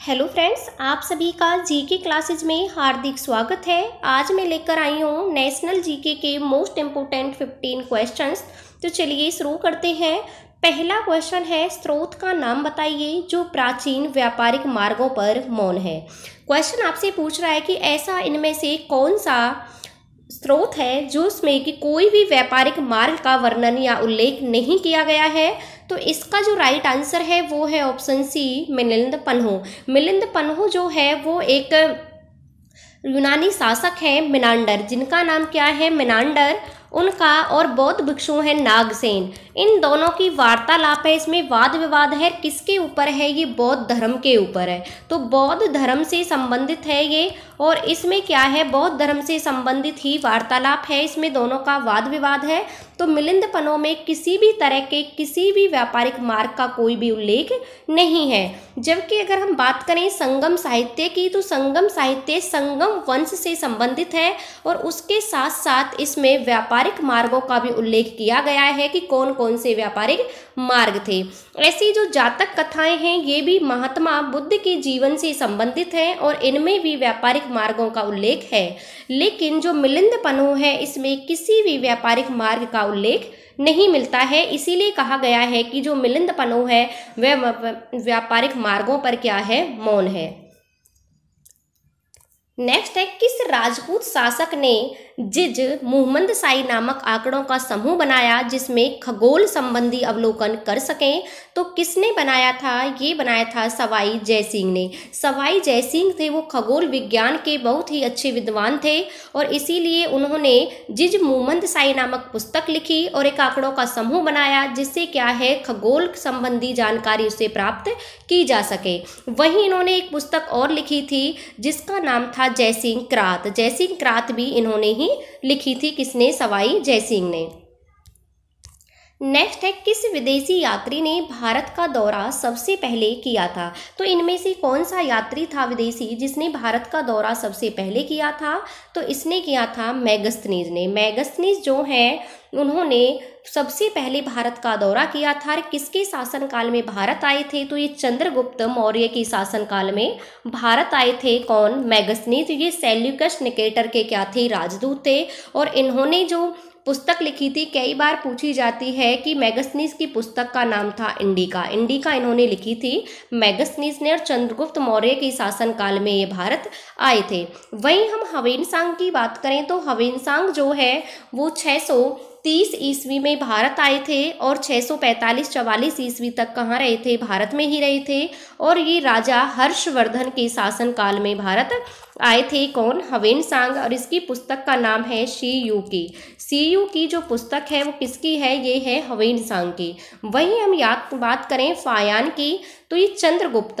Hello friends, आप सभी का जीके क्लासेज में हार्दिक स्वागत है। आज मैं लेकर आई हूँ नेशनल जीके के मोस्ट इम्पोर्टेंट 15 क्वेश्चंस। तो चलिए शुरू करते हैं। पहला क्वेश्चन है, स्रोत का नाम बताइए जो प्राचीन व्यापारिक मार्गों पर मौन है। क्वेश्चन आपसे पूछ रहा है कि ऐसा इनमें से कौन सा स्रोत है जो उसमें कि कोई भी व्यापारिक मार्ग का वर्णन या उल्लेख नहीं किया गया है। तो इसका जो राइट आंसर है वो है ऑप्शन सी, मिलिंद पन्हु। मिलिंद पन्हु जो है वो एक यूनानी शासक है मिनांडर, जिनका नाम क्या है मिनांडर, उनका, और बौद्ध भिक्षु है नागसेन। इन दोनों की वार्तालाप है, इसमें वाद विवाद है, किसके ऊपर है? ये बौद्ध धर्म के ऊपर है। तो बौद्ध धर्म से संबंधित है ये, और इसमें क्या है, बौद्ध धर्म से संबंधित ही वार्तालाप है, इसमें दोनों का वाद विवाद है। तो मिलिंद पन्हु में किसी भी तरह के किसी भी व्यापारिक मार्ग का कोई भी उल्लेख नहीं है। जबकि अगर हम बात करें संगम साहित्य की, तो संगम साहित्य संगम वंश से संबंधित है, और उसके साथ साथ इसमें व्यापारिक मार्गों का भी उल्लेख किया गया है कि कौन कौन से व्यापारिक मार्ग थे। ऐसी जो जातक कथाएं हैं ये भी महात्मा बुद्ध के जीवन से संबंधित हैं, और इनमें भी व्यापारिक मार्गों का उल्लेख है। लेकिन जो मिलिंद पन्हु है इसमें किसी भी व्यापारिक मार्ग का उल्लेख नहीं मिलता है। इसीलिए कहा गया है कि जो मिलिंद पन्हु है वह व्यापारिक मार्गों पर क्या है, मौन है। नेक्स्ट है, किस राजपूत शासक ने जिज मुहम्मद शाही नामक आंकड़ों का समूह बनाया जिसमें खगोल संबंधी अवलोकन कर सकें? तो किसने बनाया था? ये बनाया था सवाई जयसिंह ने। सवाई जयसिंह थे वो खगोल विज्ञान के बहुत ही अच्छे विद्वान थे, और इसीलिए उन्होंने जिज मुहम्मद शाही नामक पुस्तक लिखी और एक आंकड़ों का समूह बनाया जिससे क्या है, खगोल संबंधी जानकारी उसे प्राप्त की जा सके। वहीं इन्होंने एक पुस्तक और लिखी थी जिसका नाम था जयसिंह क्रात। जयसिंह क्रात भी इन्होंने ही लिखी थी। किसने? सवाई जयसिंह ने। नेक्स्ट है, किस विदेशी यात्री ने भारत का दौरा सबसे पहले किया था? तो इनमें से कौन सा यात्री था विदेशी जिसने भारत का दौरा सबसे पहले किया था? तो इसने किया था मेगास्थनीज ने। मेगास्थनीज जो है उन्होंने सबसे पहले भारत का दौरा किया था। किसके शासनकाल में भारत आए थे? तो ये चंद्रगुप्त मौर्य के शासनकाल में भारत आए थे। कौन? मेगास्थनीज। ये सेल्यूकस निकेटर के क्या थे? राजदूत थे। और इन्होंने जो पुस्तक लिखी थी, कई बार पूछी जाती है कि मेगास्थनीज की पुस्तक का नाम था इंडिका। इंडिका इन्होंने लिखी थी मेगास्थनीज ने, और चंद्रगुप्त मौर्य के शासनकाल में ये भारत आए थे। वहीं हम ह्वेनसांग की बात करें तो ह्वेनसांग जो है वो 630 ईस्वी में भारत आए थे, और 645-44 ईस्वी तक कहाँ रहे थे? भारत में ही रहे थे। और ये राजा हर्षवर्धन के शासनकाल में भारत आए थे। कौन? ह्वेनसांग। और इसकी पुस्तक का नाम है सी यू की जो पुस्तक है वो किसकी है? ये है ह्वेनसांग की। वहीं हम बात करें फायान की, तो ये चंद्रगुप्त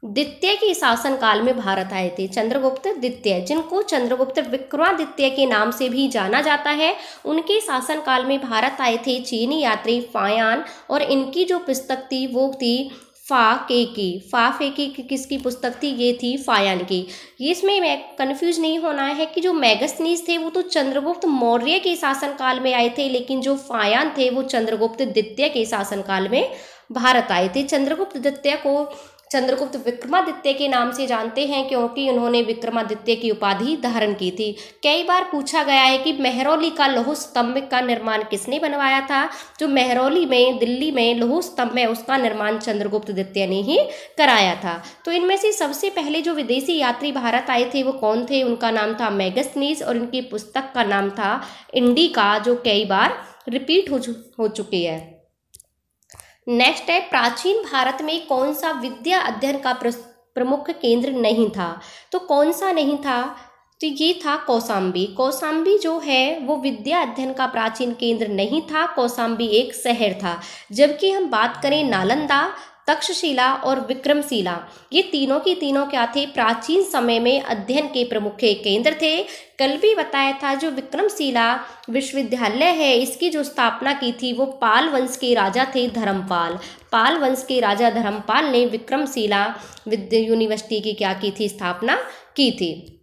द्वितीय के शासनकाल में भारत आए थे। चंद्रगुप्त द्वितीय, जिनको चंद्रगुप्त विक्रमादित्य के नाम से भी जाना जाता है, उनके शासनकाल में भारत आए थे चीनी यात्री फायान। और इनकी जो पुस्तक थी वो थी फा-के-की किसकी पुस्तक थी? ये थी फायान की। इसमें मैं कंफ्यूज नहीं होना है कि जो मेगास्थनीज थे वो तो चंद्रगुप्त मौर्य के शासनकाल में आए थे, लेकिन जो फायान थे वो चंद्रगुप्त द्वितीय के शासनकाल में भारत आए थे। चंद्रगुप्त द्वितीय को चंद्रगुप्त विक्रमादित्य के नाम से जानते हैं क्योंकि उन्होंने विक्रमादित्य की उपाधि धारण की थी। कई बार पूछा गया है कि मेहरौली का लौह स्तंभ का निर्माण किसने बनवाया था? जो मेहरौली में दिल्ली में लौह स्तंभ है उसका निर्माण चंद्रगुप्त द्वितीय ने ही कराया था। तो इनमें से सबसे पहले जो विदेशी यात्री भारत आए थे वो कौन थे? उनका नाम था मेगास्थनीज, और इनकी पुस्तक का नाम था इंडिका, जो कई बार रिपीट हो चुकी है। नेक्स्ट है, प्राचीन भारत में कौन सा विद्या अध्ययन का प्रमुख केंद्र नहीं था? तो कौन सा नहीं था? तो ये था कौशाम्बी। कौशाम्बी जो है वो विद्या अध्ययन का प्राचीन केंद्र नहीं था। कौशाम्बी एक शहर था। जबकि हम बात करें नालंदा, तक्षशिला और विक्रमशिला, ये तीनों की तीनों क्या थे? प्राचीन समय में अध्ययन के प्रमुख केंद्र थे। कल भी बताया था जो विक्रमशिला विश्वविद्यालय है इसकी जो स्थापना की थी वो पाल वंश के राजा थे धर्मपाल। पाल वंश के राजा धर्मपाल ने विक्रमशिला यूनिवर्सिटी की क्या की थी? स्थापना की थी।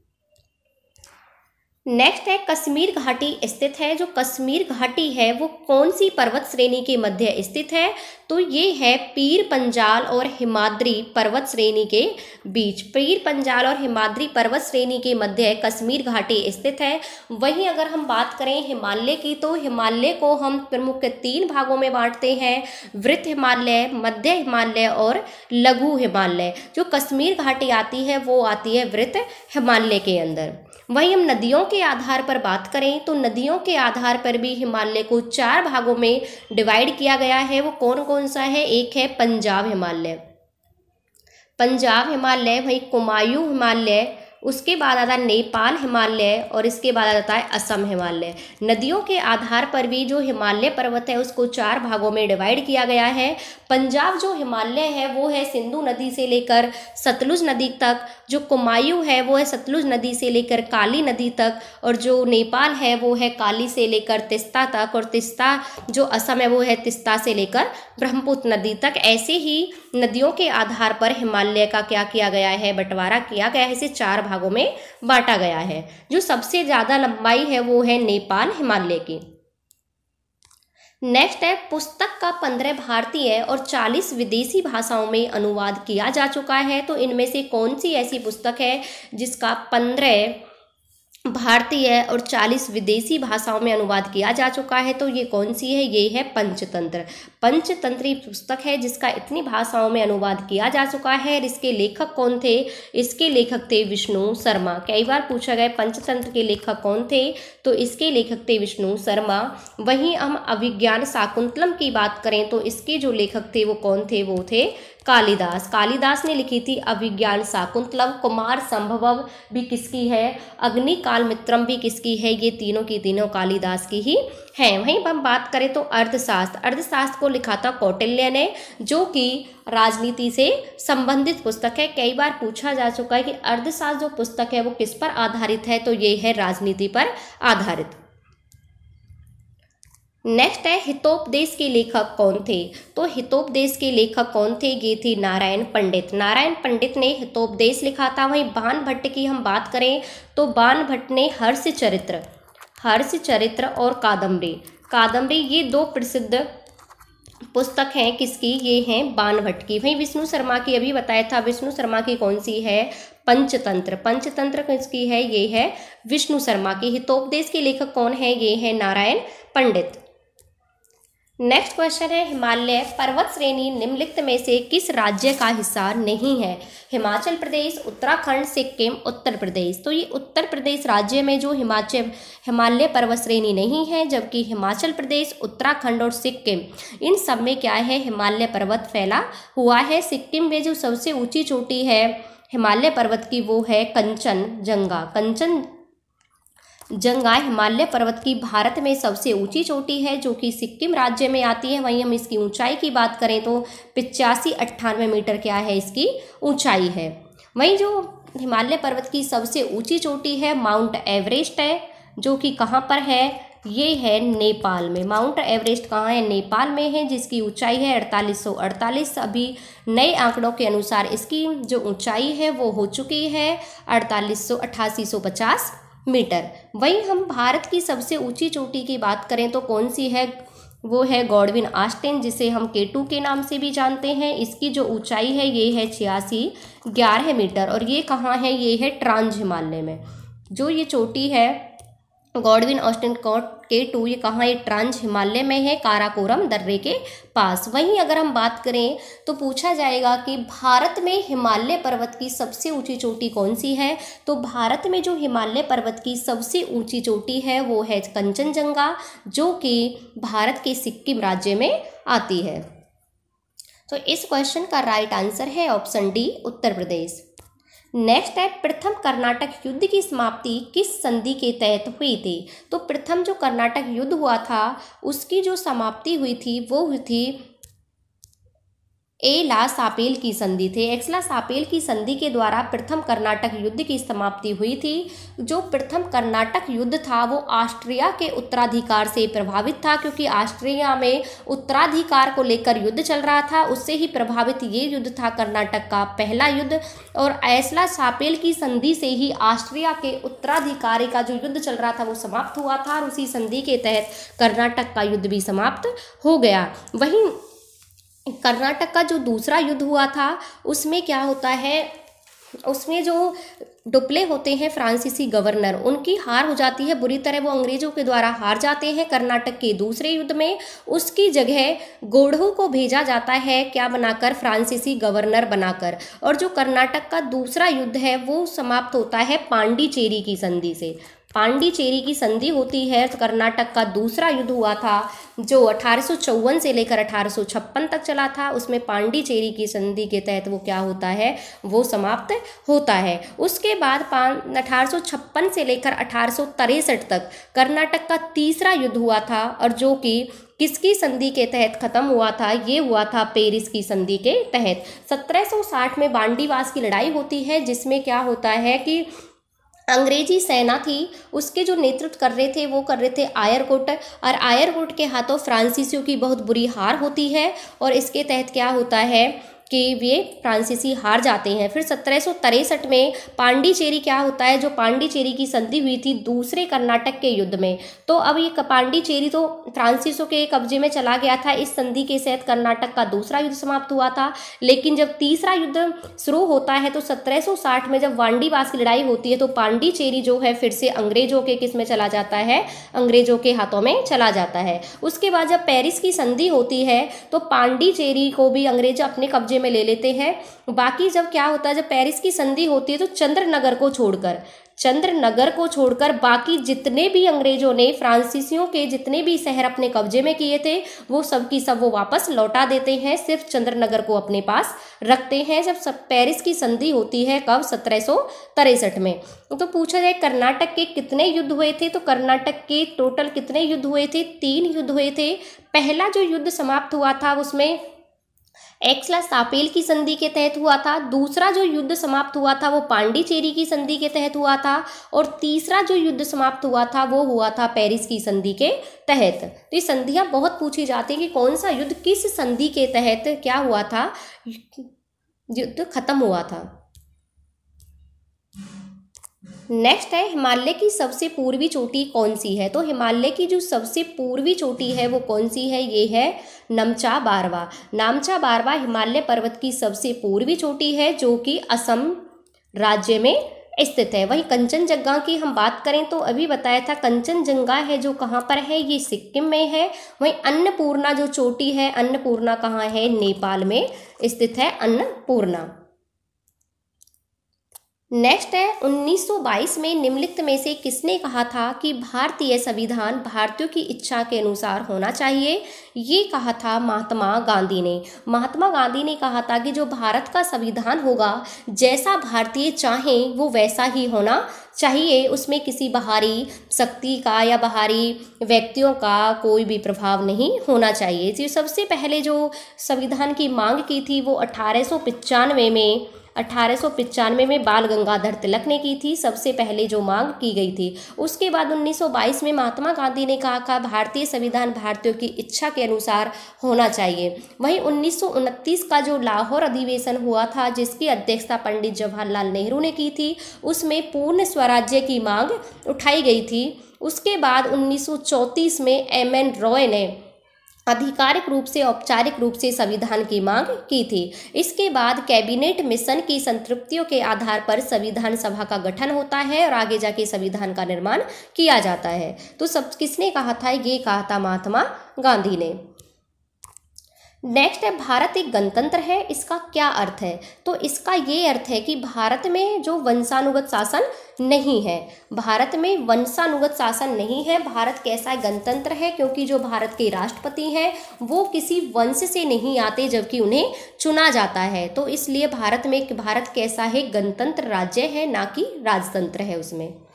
नेक्स्ट है कश्मीर घाटी स्थित है। जो कश्मीर घाटी है वो कौन सी पर्वत श्रेणी के मध्य स्थित है? तो ये है पीर पंजाल और हिमाद्री पर्वत श्रेणी के बीच। पीर पंजाल और हिमाद्री पर्वत श्रेणी के मध्य कश्मीर घाटी स्थित है। वहीं अगर हम बात करें हिमालय की, तो हिमालय को हम प्रमुख 3 भागों में बांटते हैं, वृत्त हिमालय, मध्य हिमालय और लघु हिमालय। जो कश्मीर घाटी आती है वो आती है वृत्त हिमालय के अंदर। वहीं हम नदियों के आधार पर बात करें तो नदियों के आधार पर भी हिमालय को 4 भागों में डिवाइड किया गया है। वो कौन कौन सा है? एक है पंजाब हिमालय, पंजाब हिमालय, वहीं कुमायूं हिमालय, उसके बाद आता है नेपाल हिमालय और इसके बाद आता है असम हिमालय। नदियों के आधार पर भी जो हिमालय पर्वत है उसको 4 भागों में डिवाइड किया गया है। पंजाब जो हिमालय है वो है सिंधु नदी से लेकर सतलुज नदी तक। जो कुमायूं है वो है सतलुज नदी से लेकर काली नदी तक। और जो नेपाल है वो है काली से लेकर तिस्ता तक। और तिस्ता जो असम है वो है तिस्ता से लेकर ब्रह्मपुत्र नदी तक। ऐसे ही नदियों के आधार पर हिमालय का क्या किया गया है? बंटवारा किया गया है, इसे 4 भागों में बांटा गया है। जो सबसे ज्यादा लंबाई है वो है नेपाल हिमालय की। नेक्स्ट है पुस्तक का 15 भारतीय और 40 विदेशी भाषाओं में अनुवाद किया जा चुका है। तो इनमें से कौन सी ऐसी पुस्तक है जिसका 15 भारतीय और 40 विदेशी भाषाओं में अनुवाद किया जा चुका है? तो ये कौन सी है? ये है पंचतंत्र। पंचतंत्री पुस्तक है जिसका इतनी भाषाओं में अनुवाद किया जा चुका है। और इसके लेखक कौन थे? इसके लेखक थे विष्णु शर्मा। कई बार पूछा गया पंचतंत्र के लेखक कौन थे? तो इसके लेखक थे विष्णु शर्मा। वहीं हम अभिज्ञान शाकुंतलम की बात करें तो इसके जो लेखक थे वो कौन थे? वो थे कालिदास। कालिदास ने लिखी थी अभिज्ञान शाकुंतलम। कुमार संभवम भी किसकी है? अग्निकाल मित्रम भी किसकी है? ये तीनों की तीनों कालिदास की ही हैं। वहीं हम बात करें तो अर्थशास्त्र, अर्थशास्त्र को लिखा था कौटिल्य ने, जो कि राजनीति से संबंधित पुस्तक है। कई बार पूछा जा चुका है कि अर्थशास्त्र जो पुस्तक है वो किस पर आधारित है? तो ये है राजनीति पर आधारित। नेक्स्ट है हितोपदेश के लेखक कौन थे? तो हितोपदेश के लेखक कौन थे? ये थे नारायण पंडित। नारायण पंडित ने हितोपदेश लिखा था। वहीं बाणभट्ट की हम बात करें तो बाणभट्ट ने हर्षचरित्र और कादम्बरी ये 2 प्रसिद्ध पुस्तक हैं। किसकी? ये हैं बाणभट्ट की। वहीं विष्णु शर्मा की अभी बताया था, विष्णु शर्मा की कौन सी है? पंचतंत्र। पंचतंत्र किसकी है? ये है विष्णु शर्मा की। हितोपदेश के लेखक कौन है? ये है नारायण पंडित। नेक्स्ट क्वेश्चन है हिमालय पर्वत श्रेणी निम्नलिखित में से किस राज्य का हिस्सा नहीं है? हिमाचल प्रदेश, उत्तराखंड, सिक्किम, उत्तर प्रदेश। तो ये उत्तर प्रदेश राज्य में जो हिमालय पर्वत श्रेणी नहीं है, जबकि हिमाचल प्रदेश, उत्तराखंड और सिक्किम इन सब में क्या है? हिमालय पर्वत फैला हुआ है। सिक्किम में जो सबसे ऊंची चोटी है हिमालय पर्वत की वो है कंचनजंगा। कंचनजंगा हिमालय पर्वत की भारत में सबसे ऊंची चोटी है जो कि सिक्किम राज्य में आती है। वहीं हम इसकी ऊंचाई की बात करें तो 85-98 मीटर क्या है इसकी ऊंचाई है। वहीं जो हिमालय पर्वत की सबसे ऊंची चोटी है माउंट एवरेस्ट है, जो कि कहाँ पर है? ये है नेपाल में। माउंट एवरेस्ट कहाँ है? नेपाल में है, जिसकी ऊंचाई है 4848। अभी नए आंकड़ों के अनुसार इसकी जो ऊंचाई है वो हो चुकी है 8850 मीटर। वहीं हम भारत की सबसे ऊंची चोटी की बात करें तो कौन सी है? वो है गॉडविन आस्टेन, जिसे हम K2 के नाम से भी जानते हैं। इसकी जो ऊंचाई है ये है 8611 मीटर और ये कहाँ है? ये है ट्रांस हिमालय में। जो ये चोटी है गॉडविन ऑस्टिन K2 ये कहाँ है? ट्रांस हिमालय में है, काराकोरम दर्रे के पास। वहीं अगर हम बात करें तो पूछा जाएगा कि भारत में हिमालय पर्वत की सबसे ऊंची चोटी कौन सी है? तो भारत में जो हिमालय पर्वत की सबसे ऊंची चोटी है वो है कंचनजंगा, जो कि भारत के सिक्किम राज्य में आती है। तो इस क्वेश्चन का राइट आंसर है option D, Uttar Pradesh. Next है प्रथम कर्नाटक युद्ध की समाप्ति किस संधि के तहत हुई थी? तो प्रथम जो कर्नाटक युद्ध हुआ था उसकी जो समाप्ति हुई थी वो हुई थी ए ला सापेल की संधि थे। एक्सला सापेल की संधि के द्वारा प्रथम कर्नाटक युद्ध की समाप्ति हुई थी। जो प्रथम कर्नाटक युद्ध था वो ऑस्ट्रिया के उत्तराधिकार से प्रभावित था, क्योंकि ऑस्ट्रिया में उत्तराधिकार को लेकर युद्ध चल रहा था, उससे ही प्रभावित ये युद्ध था कर्नाटक का पहला युद्ध। और एक्सला सापेल की संधि से ही ऑस्ट्रिया के उत्तराधिकारी का जो युद्ध चल रहा था वो समाप्त हुआ था, और उसी संधि के तहत कर्नाटक का युद्ध भी समाप्त हो गया। वहीं कर्नाटक का जो दूसरा युद्ध हुआ था उसमें क्या होता है, उसमें जो डुप्ले होते हैं फ्रांसीसी गवर्नर, उनकी हार हो जाती है बुरी तरह, वो अंग्रेजों के द्वारा हार जाते हैं कर्नाटक के दूसरे युद्ध में। उसकी जगह गोढ़ों को भेजा जाता है, क्या बनाकर, फ्रांसीसी गवर्नर बनाकर। और जो कर्नाटक का दूसरा युद्ध है वो समाप्त होता है पांडिचेरी की संधि से। पांडिचेरी की संधि होती है, तो कर्नाटक का दूसरा युद्ध हुआ था जो 1854 से लेकर 1856 तक चला था। उसमें पांडिचेरी की संधि के तहत वो क्या होता है, वो समाप्त होता है। उसके बाद 1856 से लेकर 1863 तक कर्नाटक का तीसरा युद्ध हुआ था, और जो कि किसकी संधि के तहत खत्म हुआ था, ये हुआ था पेरिस की संधि के तहत। 1760 में बांडीवास की लड़ाई होती है, जिसमें क्या होता है कि अंग्रेजी सेना थी, उसके जो नेतृत्व कर रहे थे वो कर रहे थे आयरकोट, और आयरकोट के हाथों फ्रांसीसियों की बहुत बुरी हार होती है, और इसके तहत क्या होता है कि वे फ्रांसीसी हार जाते हैं। फिर 1763 में पांडिचेरी क्या होता है, जो पांडिचेरी की संधि हुई थी दूसरे कर्नाटक के युद्ध में, तो अब ये पांडिचेरी तो फ्रांसीसियों के कब्जे में चला गया था। इस संधि के तहत कर्नाटक का दूसरा युद्ध समाप्त हुआ था। लेकिन जब तीसरा युद्ध शुरू होता है तो 1760 में जब वांडीवास की लड़ाई होती है तो पांडिचेरी जो है फिर से अंग्रेजों के किस में चला जाता है, अंग्रेजों के हाथों में चला जाता है। उसके बाद जब पेरिस की संधि होती है तो पांडिचेरी को भी अंग्रेज अपने कब्जे में ले लेते हैं। बाकी जब क्या होता है, जब पेरिस की संधि होती है तो चंद्रनगर को छोड़कर बाकी जितने भी अंग्रेजों ने फ्रांसीसियों के जितने भी शहर अपने कब्जे में किए थे वो सब की सब वो वापस लौटा देते हैं, सिर्फ चंद्रनगर को अपने पास रखते हैं। जब पेरिस की संधि होती है कब, 1763 में। तो पूछा जाए कर्नाटक के कितने युद्ध हुए थे, तो कर्नाटक के टोटल कितने युद्ध हुए थे, 3 युद्ध हुए थे। पहला जो युद्ध समाप्त हुआ था उसमें एक्सला सापेल की संधि के तहत हुआ था। दूसरा जो युद्ध समाप्त हुआ था वो पांडिचेरी की संधि के तहत हुआ था, और तीसरा जो युद्ध समाप्त हुआ था वो हुआ था पेरिस की संधि के तहत। तो ये संधियां बहुत पूछी जाती है कि कौन सा युद्ध किस संधि के तहत क्या हुआ था, युद्ध खत्म हुआ था। नेक्स्ट है हिमालय की सबसे पूर्वी चोटी कौन सी है, तो हिमालय की जो सबसे पूर्वी चोटी है वो कौन सी है, ये है नमचा बारवा। नामचा बारवा हिमालय पर्वत की सबसे पूर्वी चोटी है जो कि असम राज्य में स्थित है। वहीं कंचनजंगा की हम बात करें तो अभी बताया था कंचनजंगा है जो कहाँ पर है, ये सिक्किम में है। वहीं अन्नपूर्णा जो चोटी है, अन्नपूर्णा कहाँ है, नेपाल में स्थित है अन्नपूर्णा। नेक्स्ट है 1922 में निम्नलिखित में से किसने कहा था कि भारतीय संविधान भारतीयों की इच्छा के अनुसार होना चाहिए, ये कहा था महात्मा गांधी ने। महात्मा गांधी ने कहा था कि जो भारत का संविधान होगा जैसा भारतीय चाहें वो वैसा ही होना चाहिए, उसमें किसी बाहरी शक्ति का या बाहरी व्यक्तियों का कोई भी प्रभाव नहीं होना चाहिए। जो सबसे पहले जो संविधान की मांग की थी वो 1895 में बाल गंगाधर तिलक ने की थी, सबसे पहले जो मांग की गई थी। उसके बाद 1922 में महात्मा गांधी ने कहा भारतीय संविधान भारतीयों की इच्छा के अनुसार होना चाहिए। वहीं 1929 का जो लाहौर अधिवेशन हुआ था जिसकी अध्यक्षता पंडित जवाहरलाल नेहरू ने की थी, उसमें पूर्ण स्वराज्य की मांग उठाई गई थी। उसके बाद 1934 में एम.एन. रॉय ने आधिकारिक रूप से औपचारिक रूप से संविधान की मांग की थी। इसके बाद कैबिनेट मिशन की संतृप्तियों के आधार पर संविधान सभा का गठन होता है और आगे जाके संविधान का निर्माण किया जाता है। तो सब किसने कहा था, ये कहा था महात्मा गांधी ने। नेक्स्ट है भारत एक गणतंत्र है, इसका क्या अर्थ है, तो इसका ये अर्थ है कि भारत में जो वंशानुगत शासन नहीं है, भारत में वंशानुगत शासन नहीं है। भारत कैसा गणतंत्र है, क्योंकि जो भारत के राष्ट्रपति हैं वो किसी वंश से नहीं आते जबकि उन्हें चुना जाता है, तो इसलिए भारत कैसा है, गणतंत्र राज्य है, ना कि राजतंत्र है उसमें।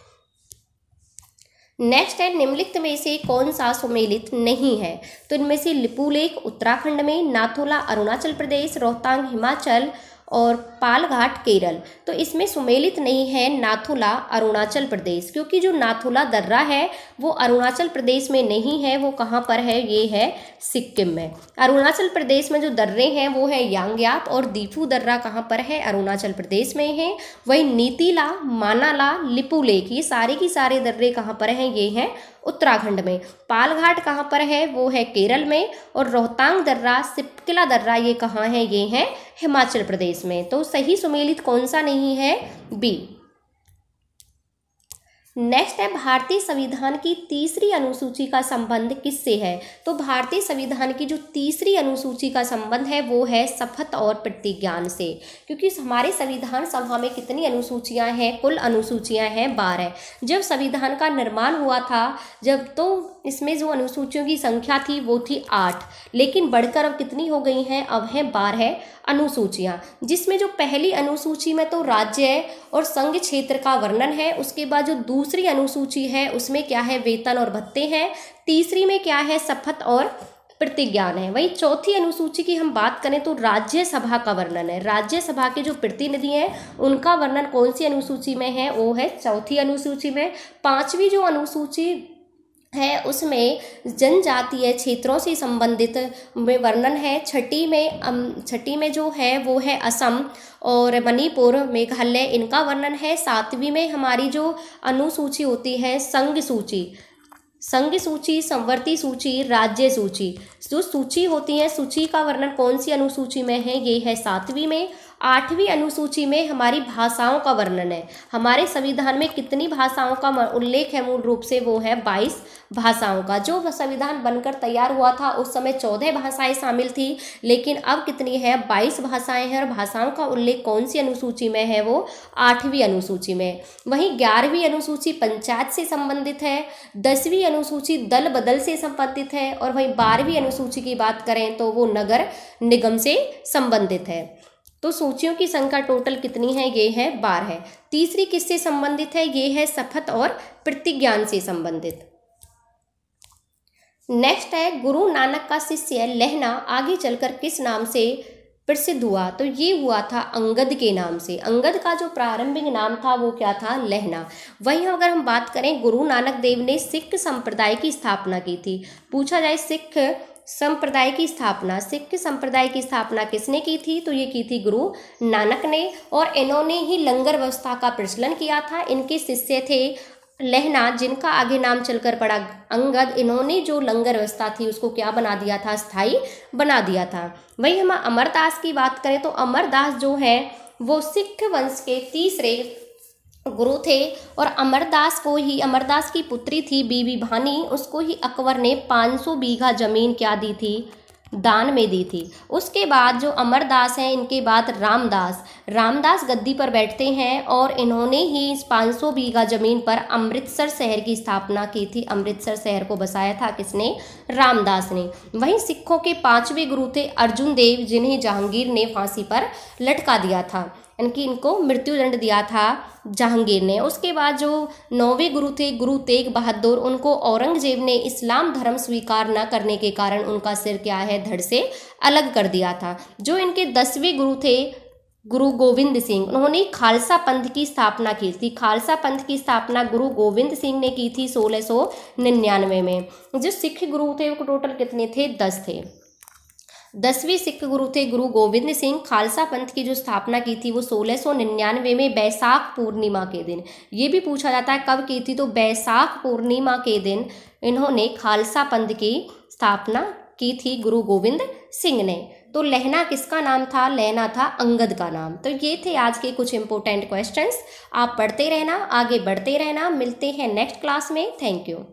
नेक्स्ट है, निम्नलिखित में से कौन सा सुमेलित नहीं है? तो इनमें से लिपुलेख उत्तराखंड में, नाथुला अरुणाचल प्रदेश, रोहतांग हिमाचल और पालघाट केरल। तो इसमें सुमेलित नहीं है नाथुला अरुणाचल प्रदेश, क्योंकि जो नाथुला दर्रा है वो अरुणाचल प्रदेश में नहीं है, वो कहाँ पर है? ये है सिक्किम में। अरुणाचल प्रदेश में जो दर्रे हैं वो है यांग्याप और दीफू दर्रा कहाँ पर है? अरुणाचल प्रदेश में है। वही नीतीला, मानाला, लिपुलेख, ये सारे की सारे दर्रे कहाँ पर हैं? ये हैं उत्तराखंड में। पालघाट कहाँ पर है? वो है केरल में। और रोहतांग दर्रा, सिपकिला दर्रा, ये कहाँ है? ये हैं हिमाचल प्रदेश में। तो सही सुमेलित कौन सा नहीं है? बी। नेक्स्ट है, भारतीय संविधान की तीसरी अनुसूची का संबंध किससे है? तो भारतीय संविधान की जो तीसरी अनुसूची का संबंध है वो है शपथ और प्रतिज्ञान से, क्योंकि हमारे संविधान सभा में कितनी अनुसूचियां हैं? कुल अनुसूचियां हैं 12। जब संविधान का निर्माण हुआ था तो इसमें जो अनुसूचियों की संख्या थी वो थी 8, लेकिन बढ़कर अब कितनी हो गई हैं? अब हैं 12 अनुसूचियां, जिसमें जो पहली अनुसूची में तो राज्य और संघ क्षेत्र का वर्णन है। उसके बाद जो दूसरी अनुसूची है उसमें क्या है? वेतन और भत्ते हैं। तीसरी में क्या है? शपथ और प्रतिज्ञान है। वही चौथी अनुसूची की हम बात करें तो राज्यसभा का वर्णन है। राज्यसभा के जो प्रतिनिधि हैं उनका वर्णन कौन सी अनुसूची में है? वो है चौथी अनुसूची में। पांचवी जो अनुसूची है उसमें जनजातीय क्षेत्रों से संबंधित में वर्णन है। छठी में जो है वो है असम और मणिपुर, मेघालय, इनका वर्णन है। सातवीं में हमारी जो अनुसूची होती है संघ सूची, संवर्ती सूची, राज्य सूची, जो सूची होती है, सूची का वर्णन कौन सी अनुसूची में है? ये है 7वीं में। 8वीं अनुसूची में हमारी भाषाओं का वर्णन है। हमारे संविधान में कितनी भाषाओं का उल्लेख है? मूल रूप से वो है 22 भाषाओं का। जो संविधान बनकर तैयार हुआ था उस समय 14 भाषाएं शामिल थी, लेकिन अब कितनी है? 22 भाषाएं हैं। और भाषाओं का उल्लेख कौन सी अनुसूची में है? वो 8वीं अनुसूची में। वहीं 11वीं अनुसूची पंचायत से संबंधित है। 10वीं अनुसूची दल बदल से संबंधित है। और वहीं 12वीं अनुसूची की बात करें तो वो नगर निगम से संबंधित है। तो सूचियों की संख्या टोटल कितनी है? ये है 12। तीसरी किससे संबंधित है? ये है शपथ और प्रतिज्ञान से संबंधित। नेक्स्ट है, गुरु नानक का शिष्य लहना आगे चलकर किस नाम से प्रसिद्ध हुआ? तो ये हुआ था अंगद के नाम से। अंगद का जो प्रारंभिक नाम था वो क्या था? लहना। वहीं अगर हम बात करें, गुरु नानक देव ने सिख संप्रदाय की स्थापना की थी। पूछा जाए सिख संप्रदाय की स्थापना किसने की थी? तो ये की थी गुरु नानक ने। और इन्होंने ही लंगर व्यवस्था का प्रचलन किया था। इनके शिष्य थे लहना, जिनका आगे नाम चलकर पड़ा अंगद। इन्होंने जो लंगर व्यवस्था थी उसको क्या बना दिया था? स्थायी बना दिया था। वहीं हम अमरदास की बात करें तो अमरदास जो है वो सिख वंश के तीसरे गुरु थे। और अमरदास की पुत्री थी बीबी भानी, उसको ही अकबर ने 500 बीघा जमीन क्या दी थी? दान में दी थी। उसके बाद जो अमरदास हैं, इनके बाद रामदास गद्दी पर बैठते हैं और इन्होंने ही इस 500 बीघा जमीन पर अमृतसर शहर की स्थापना की थी। अमृतसर शहर को बसाया था किसने? रामदास ने। वहीं सिखों के 5वें गुरु थे अर्जुन देव, जिन्हें जहांगीर ने फांसी पर लटका दिया था। इनको मृत्युदंड दिया था जहांगीर ने। उसके बाद जो 9वें गुरु थे गुरु तेग बहादुर, उनको औरंगजेब ने इस्लाम धर्म स्वीकार न करने के कारण उनका सिर क्या है? धड़ से अलग कर दिया था। जो इनके 10वें गुरु थे गुरु गोविंद सिंह, उन्होंने खालसा पंथ की स्थापना की थी। खालसा पंथ की स्थापना गुरु गोविंद सिंह ने की थी 1699 में। जो सिख गुरु थे वो टोटल कितने थे? 10 थे। 10वें सिख गुरु थे गुरु गोविंद सिंह। खालसा पंथ की जो स्थापना की थी वो 1699 में बैसाख पूर्णिमा के दिन। ये भी पूछा जाता है कब की थी? तो बैसाख पूर्णिमा के दिन इन्होंने खालसा पंथ की स्थापना की थी गुरु गोविंद सिंह ने। तो लहना किसका नाम था? लहना था अंगद का नाम। तो ये थे आज के कुछ इंपॉर्टेंट क्वेश्चंस। आप पढ़ते रहना, आगे बढ़ते रहना। मिलते हैं नेक्स्ट क्लास में। Thank you.